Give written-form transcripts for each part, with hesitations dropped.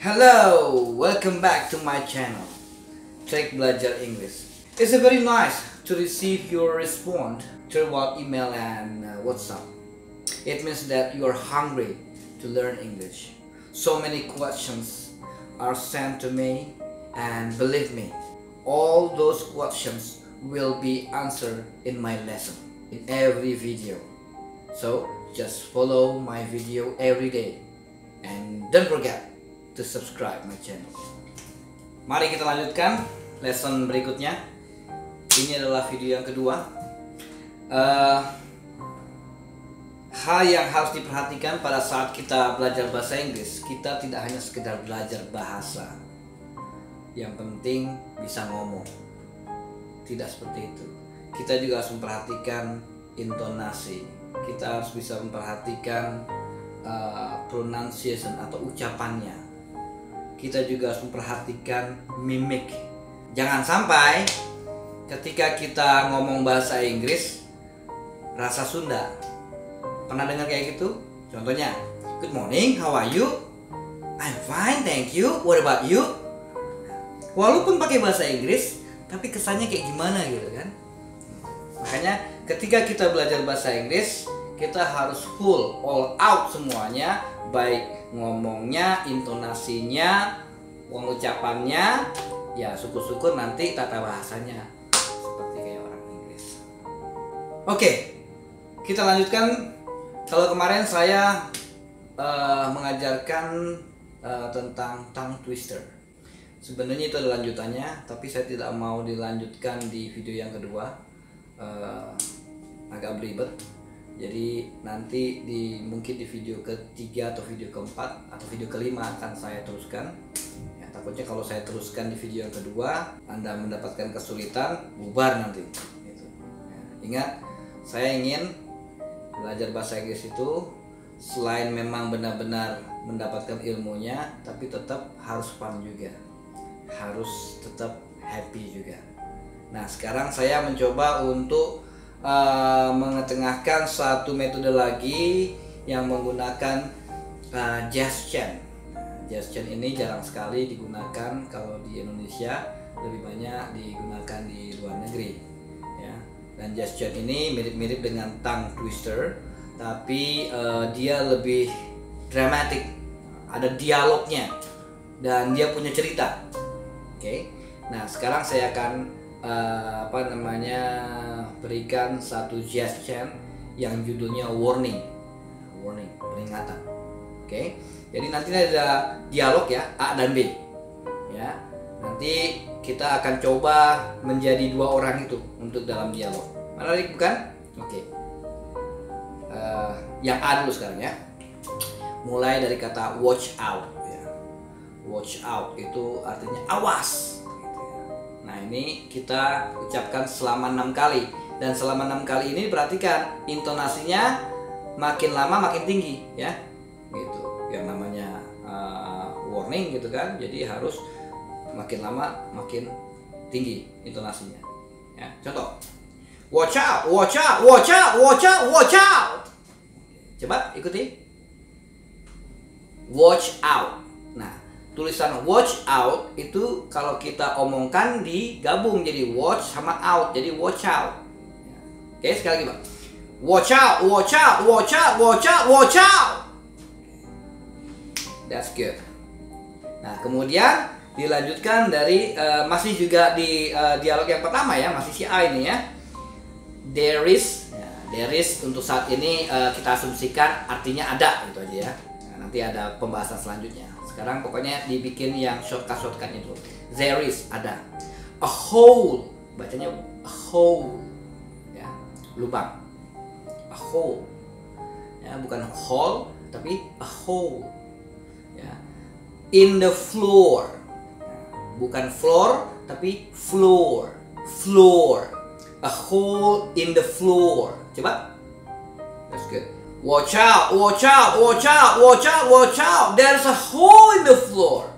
Hello, welcome back to my channel, Trik Belajar English. It's very nice to receive your response through email and WhatsApp. It means that you are hungry to learn English. So many questions are sent to me, and believe me, all those questions will be answered in my lesson, in every video. So just follow my video every day and don't forget to subscribe my channel. Mari kita lanjutkan lesson berikutnya. Ini adalah video yang kedua. Hal yang harus diperhatikan pada saat kita belajar bahasa Inggris, kita tidak hanya sekedar belajar bahasa. Yang penting bisa ngomong. Tidak seperti itu. Kita juga harus memperhatikan intonasi. Kita harus bisa memperhatikan pronunciation atau ucapannya. Kita juga harus memperhatikan mimik. Jangan sampai ketika kita ngomong bahasa Inggris rasa Sunda. Pernah dengar kayak gitu? Contohnya, good morning, how are you? I'm fine, thank you. What about you? Walaupun pakai bahasa Inggris, tapi kesannya kayak gimana gitu kan? Makanya ketika kita belajar bahasa Inggris, kita harus full, all out semuanya, baik ngomongnya, intonasinya, ucapannya, ya syukur-syukur nanti tata bahasanya seperti kayak orang Inggris. Oke, kita lanjutkan. Kalau kemarin saya mengajarkan tentang tongue twister. Sebenarnya itu adalah lanjutannya, tapi saya tidak mau dilanjutkan di video yang kedua. Agak belibet. Jadi nanti mungkin di video ketiga atau video keempat atau video kelima akan saya teruskan. Ya, takutnya kalau saya teruskan di video yang kedua, Anda mendapatkan kesulitan, bubar nanti. Gitu. Ya, ingat, saya ingin belajar bahasa Inggris itu selain memang benar-benar mendapatkan ilmunya, tapi tetap harus fun juga, harus tetap happy juga. Nah, sekarang saya mencoba untuk mengetengahkan satu metode lagi yang menggunakan gesture. Gesture ini jarang sekali digunakan kalau di Indonesia, lebih banyak digunakan di luar negeri. Ya. Dan gesture ini mirip-mirip dengan tongue twister, tapi dia lebih dramatik, ada dialognya dan dia punya cerita. Oke. Nah, sekarang saya akan berikan satu gesture yang judulnya warning, peringatan. Oke. Jadi nanti ada dialog ya, A dan B. Ya. Nanti kita akan coba menjadi dua orang itu untuk dalam dialog. Menarik bukan? Oke. Yang A dulu sekarang ya. Mulai dari kata watch out. Ya. Watch out itu artinya awas. Nah, ini kita ucapkan selama 6 kali. Dan selama 6 kali ini perhatikan intonasinya makin lama makin tinggi ya. Gitu. Yang namanya warning gitu kan. Jadi harus makin lama makin tinggi intonasinya. Ya, contoh. Watch out, watch out, watch out, watch out, watch out. Coba ikuti. Watch out. Nah, tulisan watch out itu kalau kita omongkan digabung jadi watch sama out, jadi watch out. Oke, sekali lagi Pak. Watch out, watch out, watch out, watch out, watch out. That's good. Nah, kemudian dilanjutkan dari masih juga di dialog yang pertama ya, masih si A ini ya. There is, ya, there is untuk saat ini kita asumsikan artinya ada gitu aja ya. Nah, nanti ada pembahasan selanjutnya. Sekarang pokoknya dibikin yang shortcut-shortcutnya dulu. There is, ada. A hole, bacanya a hole, ya, lubang. A hole, ya, bukan hole, tapi a hole, ya. In the floor, bukan floor, tapi floor, floor. A hole in the floor. Coba. That's good. Watch out, watch out, watch out, watch out, watch out. There's a hole in the floor.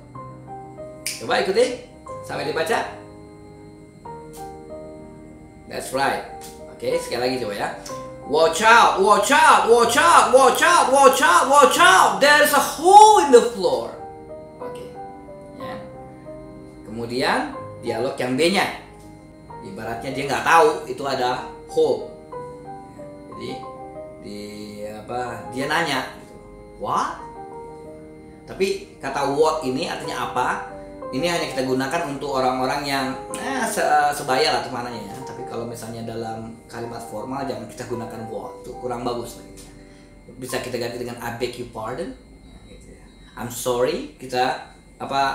Coba ikuti sampai dibaca. That's right. Oke, sekali lagi coba ya. Watch out, watch out, watch out, watch out, watch out, watch out. There's a hole in the floor. Oke. kemudian dialog yang B-nya, ibaratnya dia nggak tahu itu ada hole. Jadi dia nanya, what? Tapi kata what ini artinya apa? Ini hanya kita gunakan untuk orang-orang yang sebaya lah temanannya ya. Tapi kalau misalnya dalam kalimat formal jangan kita gunakan what, itu kurang bagus. Bisa kita ganti dengan I beg your pardon, I'm sorry. Kita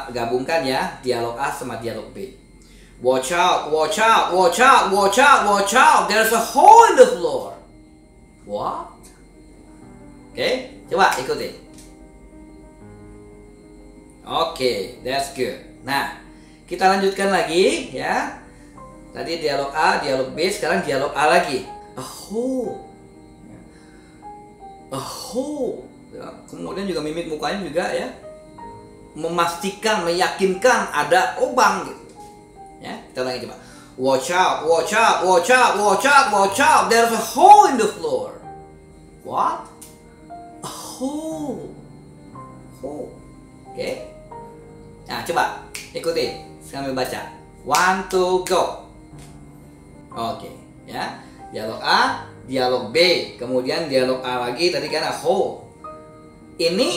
gabungkan ya dialog A sama dialog B. Watch out, watch out, watch out, watch out, watch out, there's a hole in the floor. What? Oke, coba ikuti. Oke, that's good. Nah, kita lanjutkan lagi ya. Tadi dialog A, dialog B, sekarang dialog A lagi. A hole. A hole. Ya, kemudian juga mimik mukanya juga ya, memastikan, meyakinkan ada lubang gitu. Ya, kita lagi coba. Watch out, watch out, watch out, watch out, watch out, there's a hole in the floor. What? A hole. Hole. Oke. Nah, coba ikuti sambil baca. 1, 2, go. Oke, ya. Dialog A, dialog B, kemudian dialog A lagi, tadi kan a hole. Ini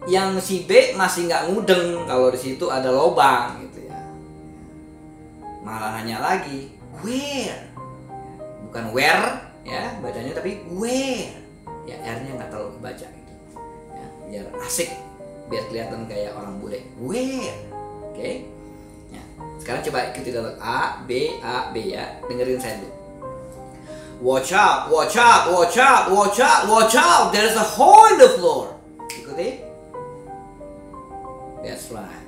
yang si B masih nggak ngudeng kalau di situ ada lubang gitu ya. Malah nanya lagi, where? Bukan where ya bacanya, tapi where. Ya R-nya nggak terlalu dibaca gitu. Ya, biar asik, biar kelihatan kayak orang bule. Where? Oke. Ya, sekarang coba ikuti dialog A, B ya. Dengerin saya dulu. Watch out, watch out, watch out, watch out, watch out, there's a hole in the floor. Ikuti. That's right.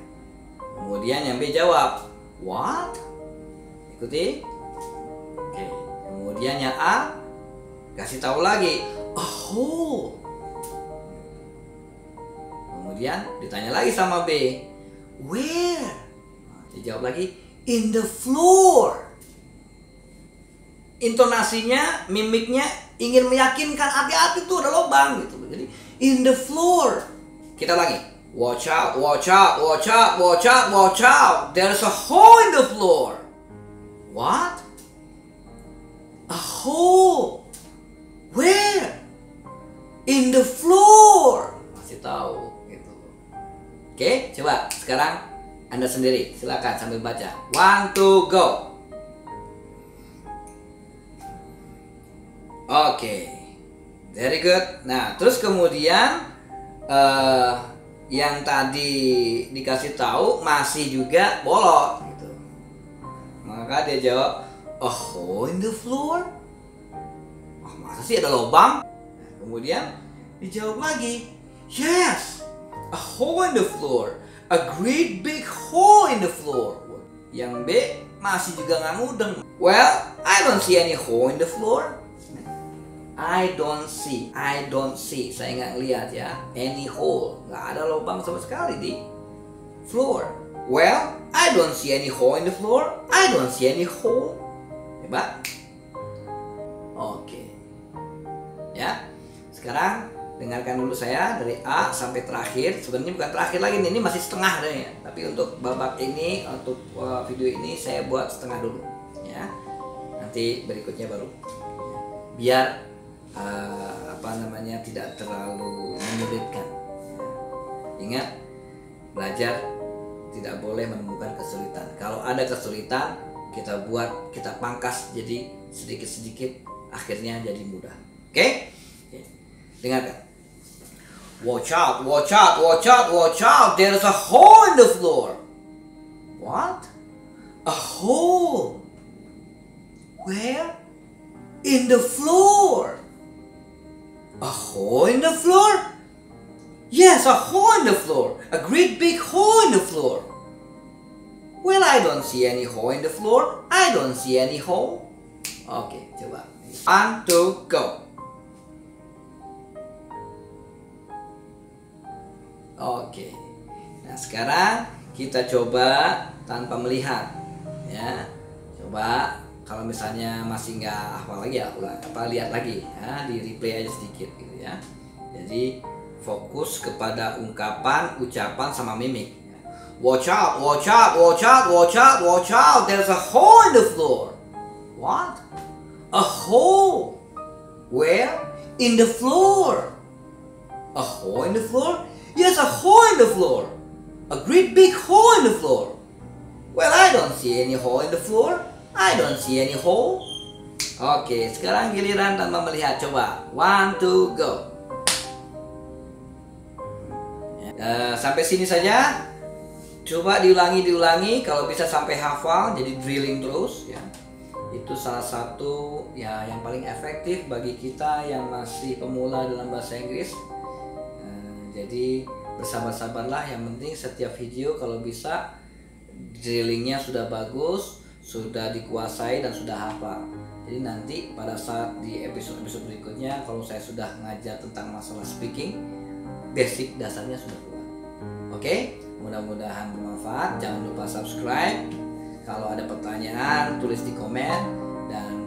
Kemudian yang B jawab, what? Ikuti. Oke. Kemudian yang A kasih tahu lagi, a hole. Kemudian ditanya lagi sama B, where? Dia jawab lagi, in the floor. Intonasinya, mimiknya ingin meyakinkan hati-hati tuh ada lubang gitu. Jadi in the floor. Kita lagi. Watch out, watch out, watch out, watch out, watch out. There's a hole in the floor. What? A hole. Where? In the floor. Masih tahu gitu. Oke, coba sekarang Anda sendiri. Silakan sambil baca. 1, 2, go. Oke, very good. Nah, terus kemudian yang tadi dikasih tahu masih juga bolot gitu. Maka dia jawab, a hole in the floor. Oh, masa sih ada lubang? Nah, kemudian dijawab lagi, yes, a hole in the floor, a great big hole in the floor. Yang B masih juga nggak mudeng. Well, I don't see any hole in the floor. I don't see, saya nggak lihat ya, any hole, nggak ada lubang sama sekali di floor. Well, I don't see any hole in the floor, I don't see any hole. Coba. Oke. Ya, sekarang dengarkan dulu saya dari A sampai terakhir. Sebenarnya bukan terakhir lagi, ini masih setengah deh ya. Tapi untuk babak ini, untuk video ini saya buat setengah dulu ya. Nanti berikutnya baru. Biar tidak terlalu menyulitkan. Ingat, belajar tidak boleh menemukan kesulitan. Kalau ada kesulitan, kita pangkas jadi sedikit-sedikit, akhirnya jadi mudah. Oke? Dengarkan. Watch out, watch out, watch out, watch out, there's a hole in the floor. What? A hole? Where? In the floor. A hole in the floor? Yes, a hole in the floor. A great big hole in the floor. Well, I don't see any hole in the floor. I don't see any hole. Oke, coba. 1, 2, go. Oke. Nah, sekarang kita coba tanpa melihat. Ya. Coba kalau misalnya masih nggak hafal lagi ya, lihat lagi ya, di replay aja sedikit gitu ya. Jadi fokus kepada ungkapan, ucapan sama mimik. Watch out, watch out, watch out, watch out, watch out. There's a hole in the floor. What? A hole? Where? In the floor. A hole in the floor? Yes, a hole in the floor. A great big hole in the floor. Well, I don't see any hole in the floor. I don't see any hole. Oke, sekarang giliran tanpa melihat. Coba. 1, 2, go. Sampai sini saja. Coba diulangi. Kalau bisa sampai hafal, jadi drilling terus ya. Itu salah satu ya yang paling efektif bagi kita yang masih pemula dalam bahasa Inggris. Jadi bersabar-sabarlah, yang penting setiap video kalau bisa drillingnya sudah bagus, sudah dikuasai dan sudah hafal. Jadi nanti pada saat di episode-episode berikutnya kalau saya sudah ngajar tentang masalah speaking, basic dasarnya sudah kuat. Oke, mudah-mudahan bermanfaat. Jangan lupa subscribe. Kalau ada pertanyaan tulis di komen, dan